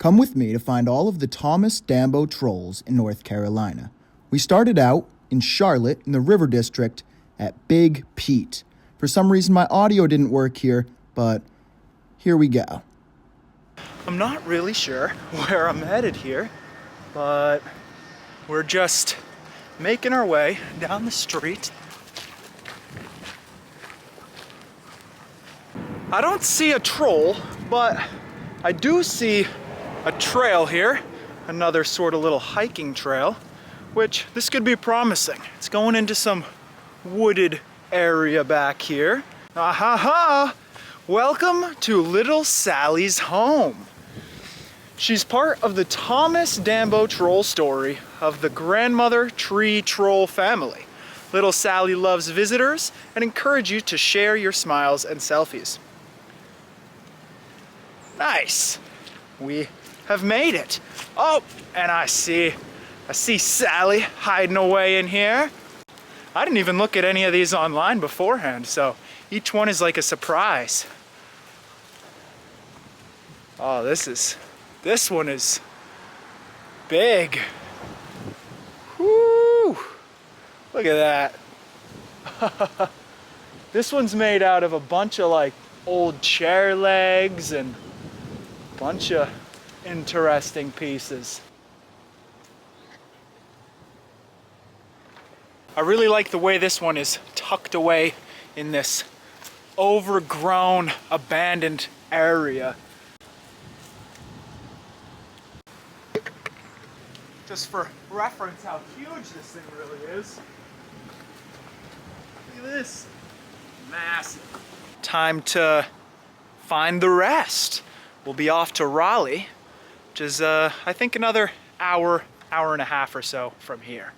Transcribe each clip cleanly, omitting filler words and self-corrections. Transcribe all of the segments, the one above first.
Come with me to find all of the Thomas Dambo trolls in North Carolina. We started out in Charlotte in the River District at Big Pete. For some reason my audio didn't work here, but here we go. I'm not really sure where I'm headed here, but we're just making our way down the street. I don't see a troll, but I do see a trail here, another sort of little hiking trail, which this could be promising. It's going into some wooded area back here. Ah ha ha! Welcome to Little Sally's home. She's part of the Thomas Dambo troll story of the grandmother tree troll family. Little Sally loves visitors and encourages you to share your smiles and selfies. Nice. We have made it. Oh, and I see Sally hiding away in here. I didn't even look at any of these online beforehand, so each one is like a surprise. Oh, this one is big. Woo! Look at that. This one's made out of a bunch of like old chair legs and a bunch of interesting pieces. I really like the way this one is tucked away in this overgrown, abandoned area. Just for reference how huge this thing really is. Look at this. Massive. Time to find the rest. We'll be off to Raleigh, which is I think another hour and a half or so from here.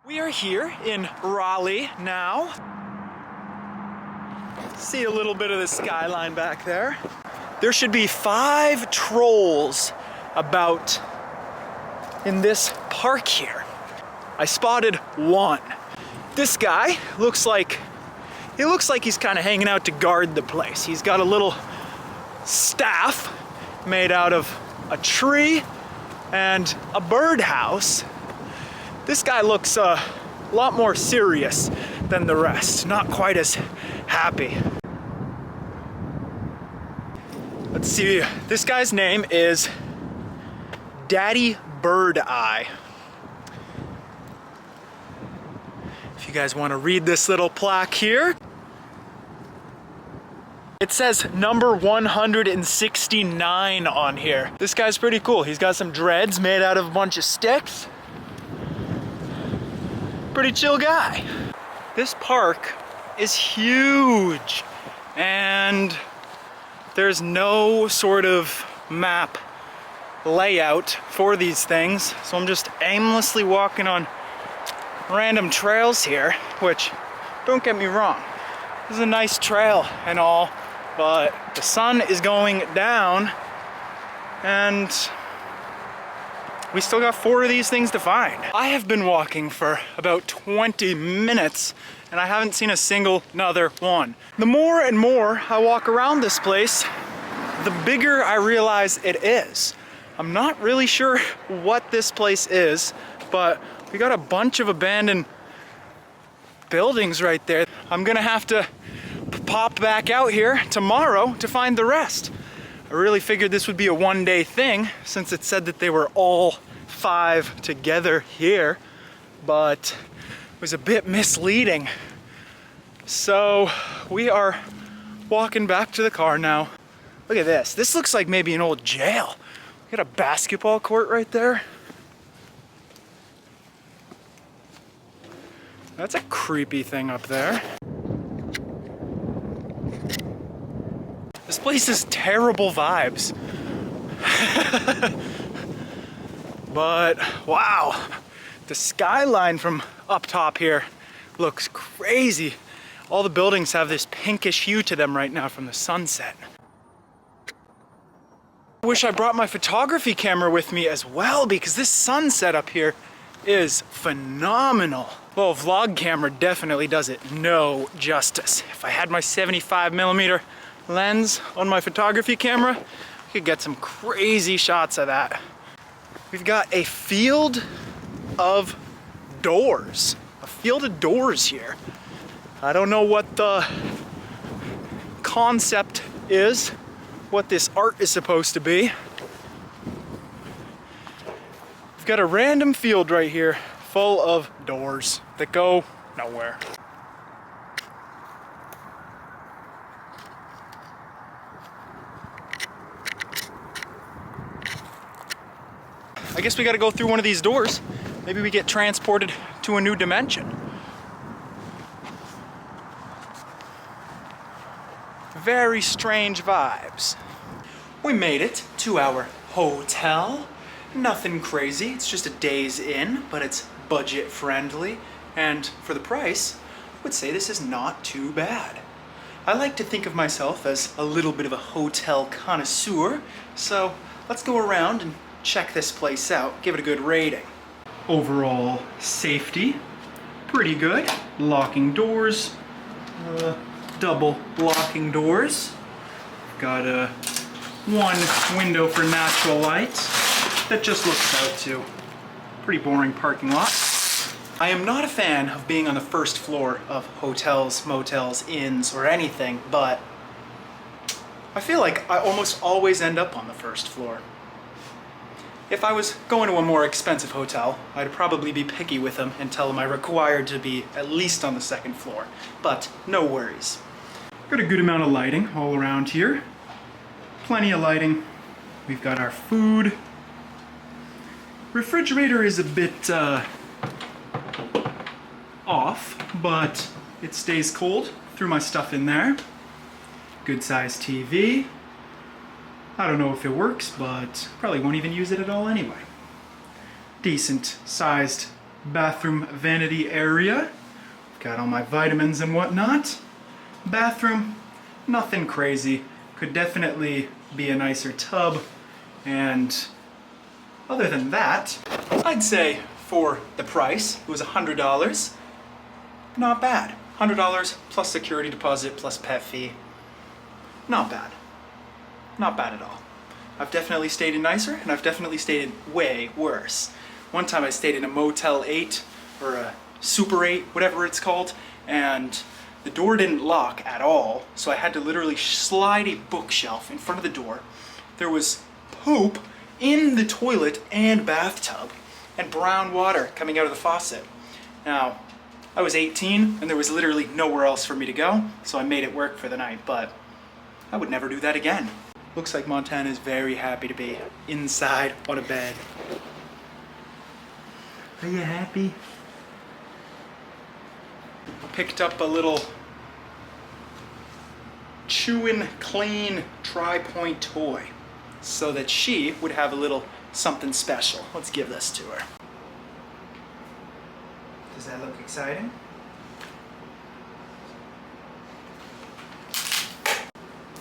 We are here in Raleigh now. See a little bit of the skyline back there. There should be 5 trolls about in this park here. I spotted one. This guy looks like he's kind of hanging out to guard the place. He's got a little staff made out of a tree and a birdhouse. This guy looks a lot more serious than the rest, not quite as happy. Let's see, this guy's name is Daddy Bird Eye. If you guys want to read this little plaque here, it says number 169 on here. This guy's pretty cool. He's got some dreads made out of a bunch of sticks. Pretty chill guy. This park is huge and there's no sort of map layout for these things, so I'm just aimlessly walking on random trails here, which, don't get me wrong, this is a nice trail and all, but the sun is going down and we still got 4 of these things to find. I have been walking for about 20 minutes and I haven't seen a single another one. The more and more I walk around this place, the bigger I realize it is. I'm not really sure what this place is, but we got a bunch of abandoned buildings right there. I'm gonna have to pop back out here tomorrow to find the rest. I really figured this would be a one-day thing since it said that they were all 5 together here, but it was a bit misleading. So we are walking back to the car now. Look at this. This looks like maybe an old jail. We got a basketball court right there. That's a creepy thing up there. This place is terrible vibes. But wow, the skyline from up top here looks crazy. All the buildings have this pinkish hue to them right now from the sunset. I wish I brought my photography camera with me as well because this sunset up here is phenomenal. Well, a vlog camera definitely does it no justice. If I had my 75mm lens on my photography camera, We could get some crazy shots of that. We've got a field of doors. A field of doors here. I don't know what the concept is, what this art is supposed to be. We've got a random field right here full of doors that go nowhere. I guess we gotta go through one of these doors. Maybe we get transported to a new dimension. Very strange vibes. We made it to our hotel. Nothing crazy, it's just a day's inn, but it's budget friendly. And for the price, I would say this is not too bad. I like to think of myself as a little bit of a hotel connoisseur, so let's go around and check this place out, give it a good rating. Overall safety, pretty good. Locking doors, double locking doors. Got one window for natural light that just looks out to pretty boring parking lot. I am not a fan of being on the first floor of hotels, motels, inns, or anything, but I feel like I almost always end up on the first floor. If I was going to a more expensive hotel, I'd probably be picky with them and tell them I'm required to be at least on the second floor, but no worries. Got a good amount of lighting all around here. Plenty of lighting. We've got our food. Refrigerator is a bit off, but it stays cold. Threw my stuff in there. Good sized TV. I don't know if it works, but probably won't even use it at all anyway. Decent sized bathroom vanity area. Got all my vitamins and whatnot. Bathroom, nothing crazy. Could definitely be a nicer tub. And other than that, I'd say for the price, it was $100. Not bad. $100 plus security deposit plus pet fee. Not bad. Not bad at all. I've definitely stayed in nicer, and I've definitely stayed in way worse. One time I stayed in a Motel 8, or a Super 8, whatever it's called, and the door didn't lock at all, so I had to literally slide a bookshelf in front of the door. There was poop in the toilet and bathtub, and brown water coming out of the faucet. Now, I was 18, and there was literally nowhere else for me to go, so I made it work for the night, but I would never do that again. Looks like Montana is very happy to be inside on a bed. Are you happy? Picked up a little chew and clean tri-point toy so that she would have a little something special. Let's give this to her. Does that look exciting?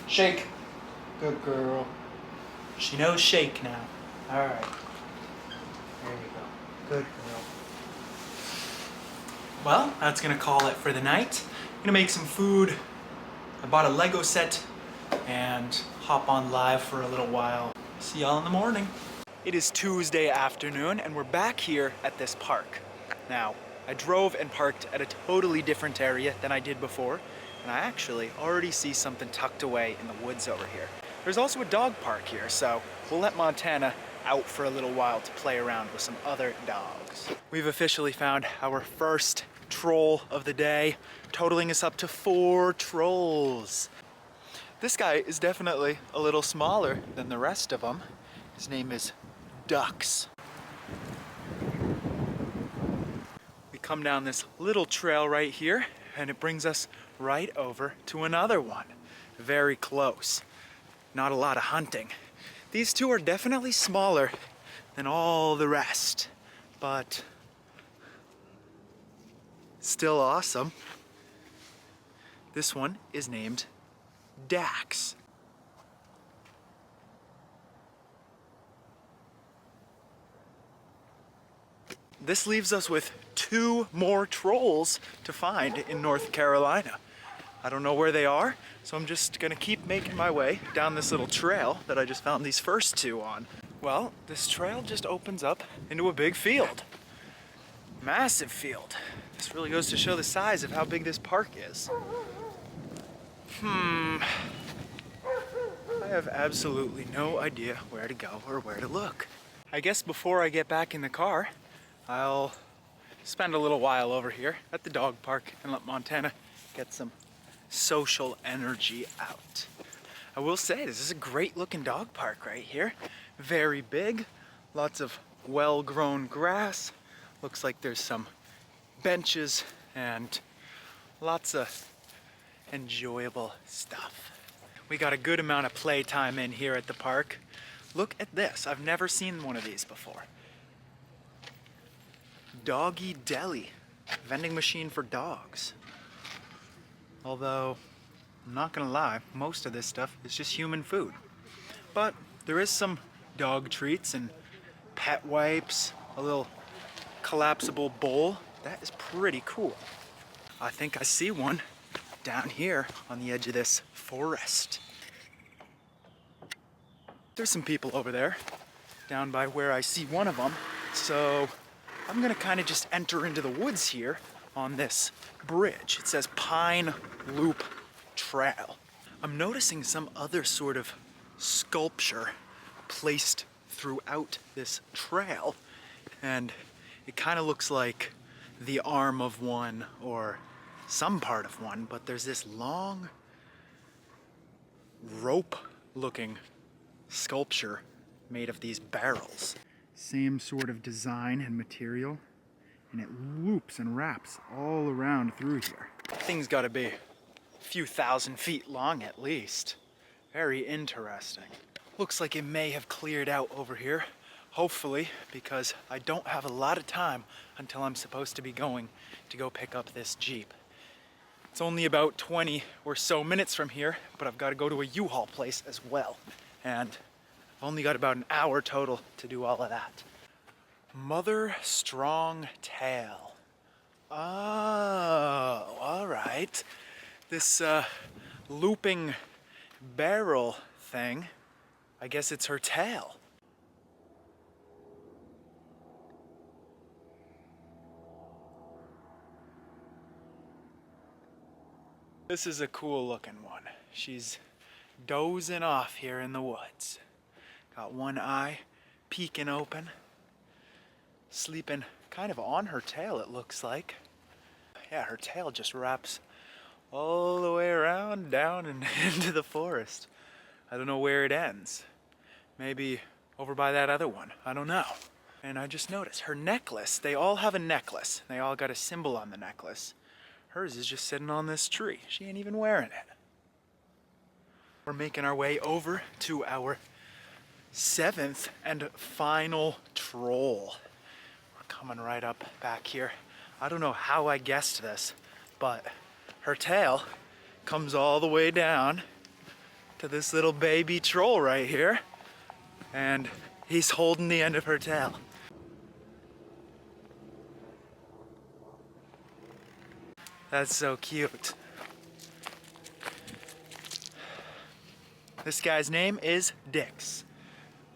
Shake. Good girl. She knows shake now. Alright. There you go. Good girl. Well, that's gonna call it for the night. I'm gonna make some food. I bought a Lego set and hop on live for a little while. See y'all in the morning. It is Tuesday afternoon and we're back here at this park. Now, I drove and parked at a totally different area than I did before, and I actually already see something tucked away in the woods over here. There's also a dog park here, so we'll let Montana out for a little while to play around with some other dogs. We've officially found our first troll of the day, totaling us up to 4 trolls. This guy is definitely a little smaller than the rest of them. His name is Ducks. We come down this little trail right here, and it brings us right over to another one. Very close. Not a lot of hunting. These two are definitely smaller than all the rest, but still awesome. This one is named Dax. This leaves us with 2 more trolls to find in North Carolina. I don't know where they are, so I'm just gonna keep making my way down this little trail that I just found these first two on. Well, this trail just opens up into a big field. Massive field. This really goes to show the size of how big this park is. I have absolutely no idea where to go or where to look. I guess before I get back in the car, I'll spend a little while over here at the dog park and let Montana get some social energy out. I will say, this is a great looking dog park right here. Very big, lots of well-grown grass. Looks like there's some benches and lots of enjoyable stuff. We got a good amount of playtime in here at the park. Look at this, I've never seen one of these before. Doggy Deli, vending machine for dogs. Although, I'm not gonna lie, most of this stuff is just human food. But there is some dog treats and pet wipes, a little collapsible bowl. That is pretty cool. I think I see one down here on the edge of this forest. There's some people over there down by where I see one of them. So I'm gonna kind of just enter into the woods here on this bridge. It says Pine Loop Trail. I'm noticing some other sort of sculpture placed throughout this trail, and it kind of looks like the arm of one or some part of one, but there's this long rope looking sculpture made of these barrels. Same sort of design and material, and it loops and wraps all around through here. Thing's gotta be a few thousand feet long at least. Very interesting. Looks like it may have cleared out over here. Hopefully, because I don't have a lot of time until I'm supposed to be going to go pick up this Jeep. It's only about 20 or so minutes from here, but I've got to go to a U-Haul place as well. And I've only got about an hour total to do all of that. Mother Strong Tail. Oh, all right. This looping barrel thing, I guess it's her tail. This is a cool looking one. She's dozing off here in the woods. Got one eye peeking open. Sleeping kind of on her tail, it looks like. Yeah, her tail just wraps all the way around down and into the forest. I don't know where it ends. Maybe over by that other one. I don't know. And I just noticed her necklace. They all have a necklace. They all got a symbol on the necklace. Hers is just sitting on this tree. She ain't even wearing it. We're making our way over to our 7th and final troll. We're coming right up back here. I don't know how I guessed this, but her tail comes all the way down to this little baby troll right here, and he's holding the end of her tail. That's so cute. This guy's name is Dix.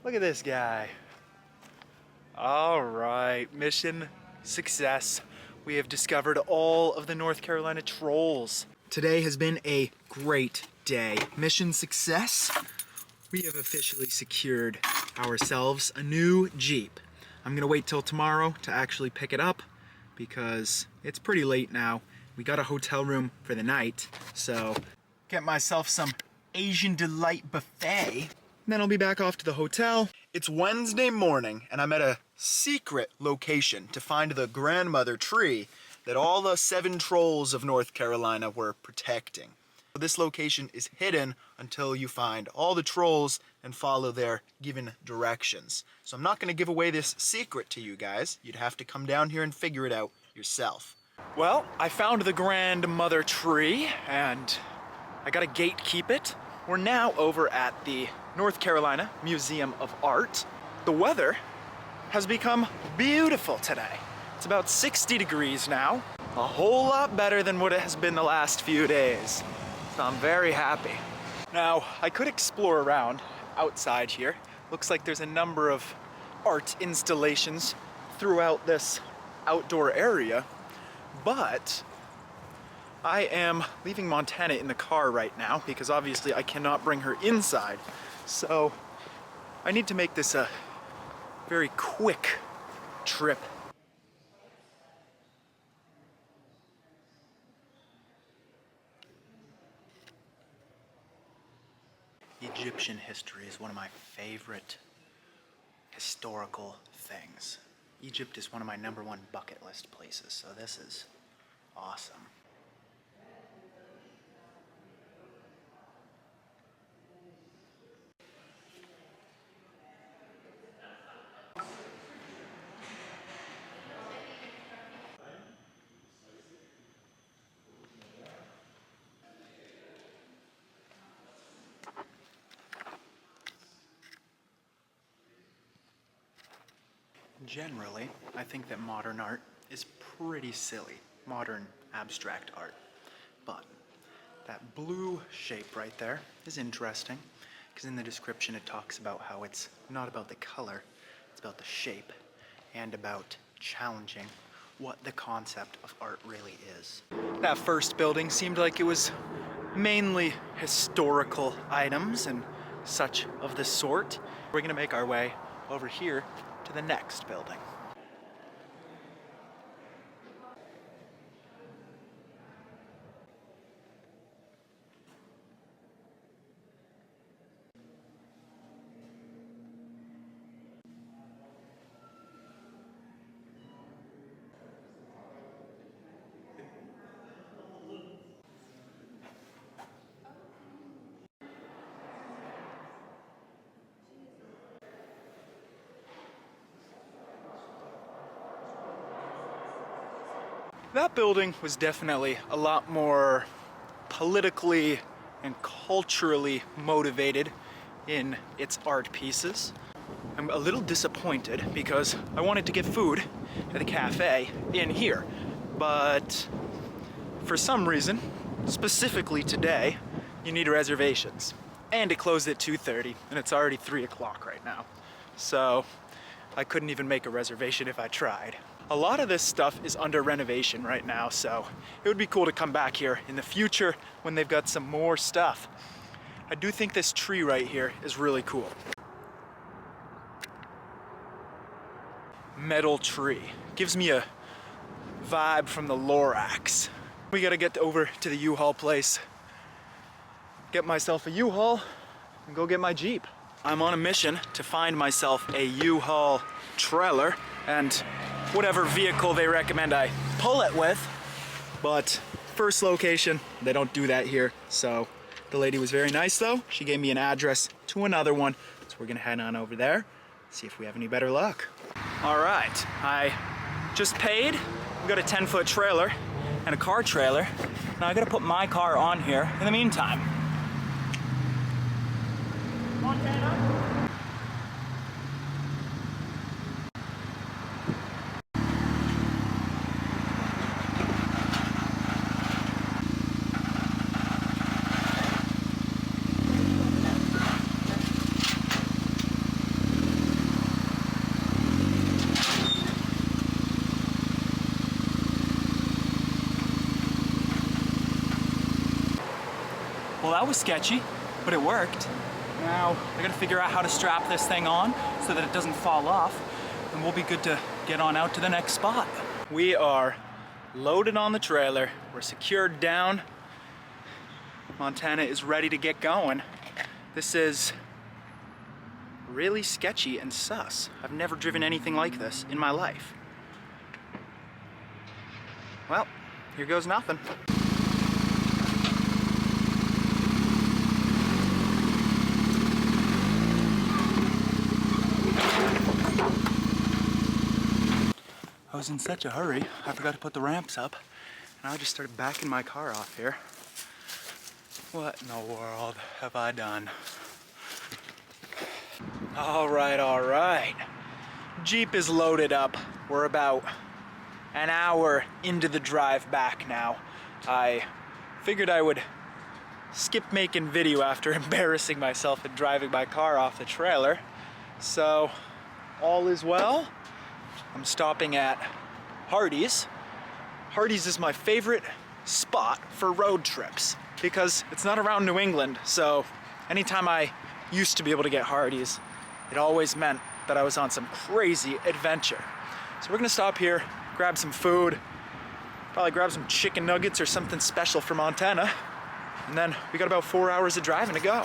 Look at this guy. All right, mission success. We have discovered all of the North Carolina trolls. Today has been a great day. Mission success. We have officially secured ourselves a new Jeep. I'm gonna wait till tomorrow to actually pick it up because it's pretty late now. We got a hotel room for the night, so get myself some Asian Delight buffet. Then I'll be back off to the hotel. It's Wednesday morning, and I'm at a secret location to find the grandmother tree that all the 7 trolls of North Carolina were protecting. This location is hidden until you find all the trolls and follow their given directions. So I'm not going to give away this secret to you guys. You'd have to come down here and figure it out yourself. Well, I found the grandmother tree, and I gotta gatekeep it. We're now over at the North Carolina Museum of Art. The weather has become beautiful today. It's about 60 degrees now. a whole lot better than what it has been the last few days. So I'm very happy. Now, I could explore around outside here. Looks like there's a number of art installations throughout this outdoor area, but I am leaving Montana in the car right now because obviously I cannot bring her inside. So I need to make this a very quick trip. Egyptian history is one of my favorite historical things. Egypt is one of my #1 bucket list places, so this is awesome. Generally, I think that modern art is pretty silly, modern abstract art. But that blue shape right there is interesting because in the description it talks about how it's not about the color, it's about the shape and about challenging what the concept of art really is. That first building seemed like it was mainly historical items and such of the sort. We're gonna make our way over here to the next building. That building was definitely a lot more politically and culturally motivated in its art pieces. I'm a little disappointed because I wanted to get food at the cafe in here, but for some reason, specifically today, you need reservations. And it closed at 2:30 and it's already 3 o'clock right now. So I couldn't even make a reservation if I tried. A lot of this stuff is under renovation right now, so it would be cool to come back here in the future when they've got some more stuff. I do think this tree right here is really cool. Metal tree. Gives me a vibe from the Lorax. We gotta get over to the U-Haul place, get myself a U-Haul, and go get my Jeep. I'm on a mission to find myself a U-Haul trailer and whatever vehicle they recommend I pull it with. But first location, they don't do that here. So the lady was very nice though. She gave me an address to another one. So we're gonna head on over there, see if we have any better luck. All right, I just paid. We got a 10-foot trailer and a car trailer. Now I gotta put my car on here in the meantime. Montana? Well, that was sketchy, but it worked. Now, I gotta figure out how to strap this thing on so that it doesn't fall off, and we'll be good to get on out to the next spot. We are loaded on the trailer. We're secured down. Montana is ready to get going. This is really sketchy and sus. I've never driven anything like this in my life. Well, here goes nothing. I was in such a hurry, I forgot to put the ramps up, and I just started backing my car off here. What in the world have I done? All right. Jeep is loaded up. We're about an hour into the drive back now. I figured I would skip making video after embarrassing myself and driving my car off the trailer. So all is well. I'm stopping at Hardee's. Hardee's is my favorite spot for road trips because it's not around New England, so anytime I used to be able to get Hardee's, it always meant that I was on some crazy adventure. So we're gonna stop here, grab some food, probably grab some chicken nuggets or something special for Montana, and then we got about 4 hours of driving to go.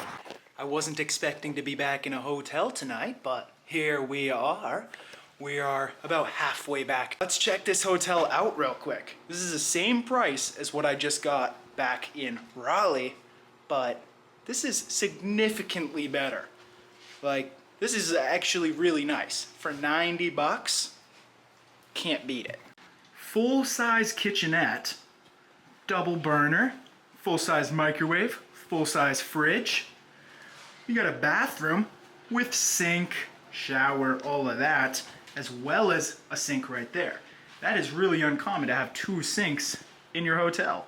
I wasn't expecting to be back in a hotel tonight, but here we are. We are about halfway back. Let's check this hotel out real quick. This is the same price as what I just got back in Raleigh, but this is significantly better. Like, this is actually really nice. For 90 bucks, can't beat it. Full-size kitchenette, double burner, full-size microwave, full-size fridge. You got a bathroom with sink, shower, all of that, as well as a sink right there. That is really uncommon to have 2 sinks in your hotel.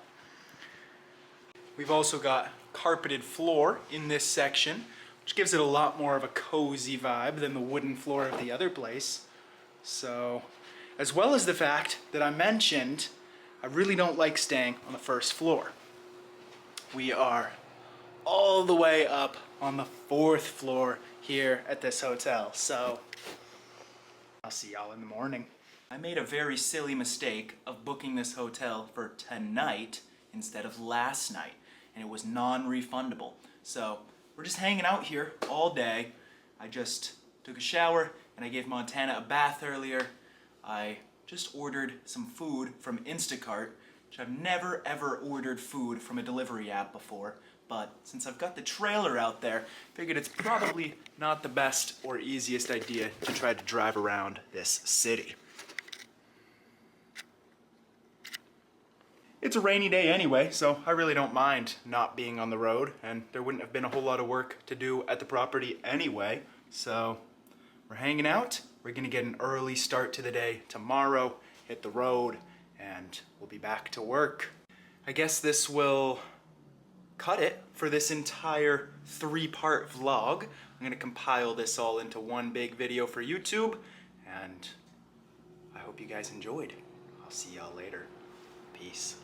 We've also got carpeted floor in this section, which gives it a lot more of a cozy vibe than the wooden floor of the other place. So, as well as the fact that I mentioned, I really don't like staying on the first floor. We are all the way up on the 4th floor here at this hotel, so I'll see y'all in the morning. I made a very silly mistake of booking this hotel for tonight instead of last night, and it was non-refundable. So we're just hanging out here all day. I just took a shower and I gave Montana a bath earlier. I just ordered some food from Instacart, which I've never ever ordered food from a delivery app before, but since I've got the trailer out there, figured it's probably not the best or easiest idea to try to drive around this city. It's a rainy day anyway, so I really don't mind not being on the road, and there wouldn't have been a whole lot of work to do at the property anyway, so we're hanging out. We're gonna get an early start to the day tomorrow, hit the road, and we'll be back to work. I guess this will cut it for this entire 3-part vlog. I'm gonna compile this all into one big video for YouTube, and I hope you guys enjoyed. I'll see y'all later. Peace.